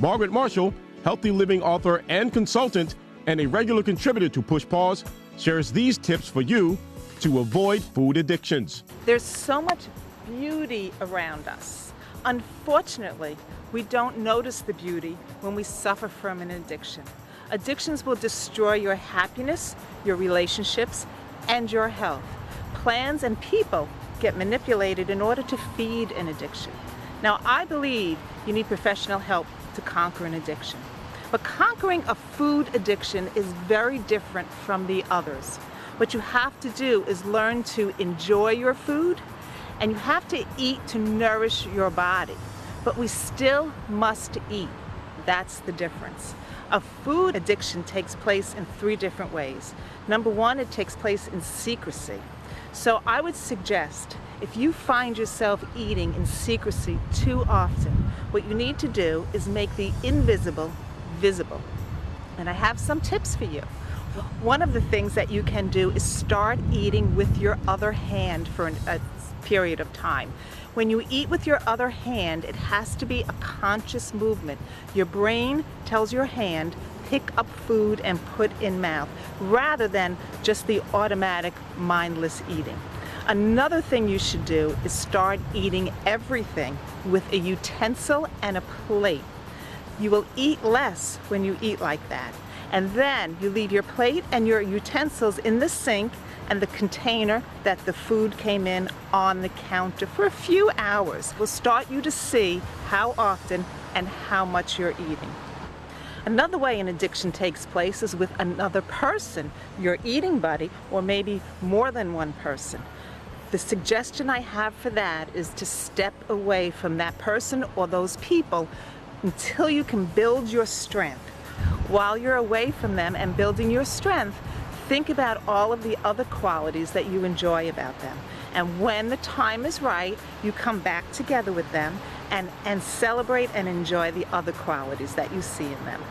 Margaret Marshall, healthy living author and consultant, and a regular contributor to Push Pause, shares these tips for you to avoid food addictions. There's so much beauty around us. Unfortunately, we don't notice the beauty when we suffer from an addiction. Addictions will destroy your happiness, your relationships, and your health. Plans and people get manipulated in order to feed an addiction. Now, I believe you need professional help to conquer an addiction. But conquering a food addiction is very different from the others. What you have to do is learn to enjoy your food, and you have to eat to nourish your body. But we still must eat. That's the difference. A food addiction takes place in 3 different ways. Number 1, it takes place in secrecy. So I would suggest if you find yourself eating in secrecy too often, what you need to do is make the invisible visible. And I have some tips for you. One of the things that you can do is start eating with your other hand for a period of time. When you eat with your other hand, it has to be a conscious movement. Your brain tells your hand, pick up food and put in mouth, rather than just the automatic mindless eating. Another thing you should do is start eating everything with a utensil and a plate. You will eat less when you eat like that. And then you leave your plate and your utensils in the sink and the container that the food came in on the counter for a few hours. Will start you to see how often and how much you're eating. Another way an addiction takes place is with another person, your eating buddy, or maybe more than one person. The suggestion I have for that is to step away from that person or those people until you can build your strength. While you're away from them and building your strength, think about all of the other qualities that you enjoy about them. And when the time is right, you come back together with them and celebrate and enjoy the other qualities that you see in them.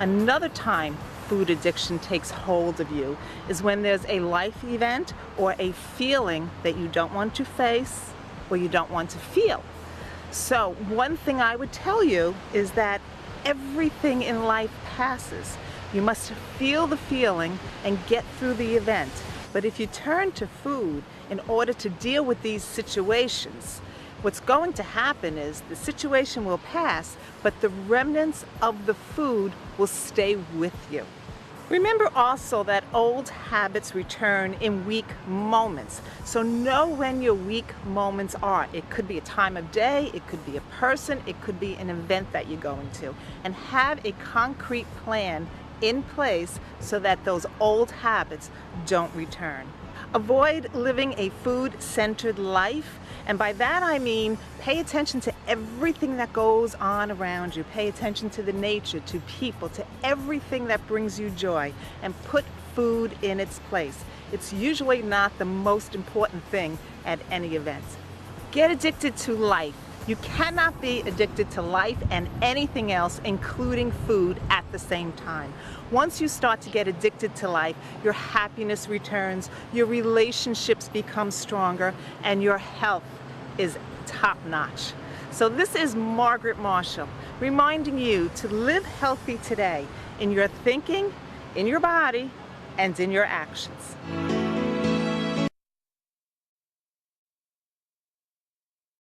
Another time food addiction takes hold of you is when there's a life event or a feeling that you don't want to face or you don't want to feel. So one thing I would tell you is that everything in life passes. You must feel the feeling and get through the event. But if you turn to food in order to deal with these situations, what's going to happen is the situation will pass, but the remnants of the food will stay with you. Remember also that old habits return in weak moments. So know when your weak moments are. It could be a time of day, it could be a person, it could be an event that you're going to. And have a concrete plan in place so that those old habits don't return. Avoid living a food-centered life. And by that I mean pay attention to everything that goes on around you. Pay attention to the nature, to people, to everything that brings you joy, and put food in its place. It's usually not the most important thing at any event. Get addicted to life. You cannot be addicted to life and anything else, including food, at the same time. Once you start to get addicted to life, your happiness returns, your relationships become stronger, and your health is top-notch. So this is Margaret Marshall, reminding you to live healthy today in your thinking, in your body, and in your actions.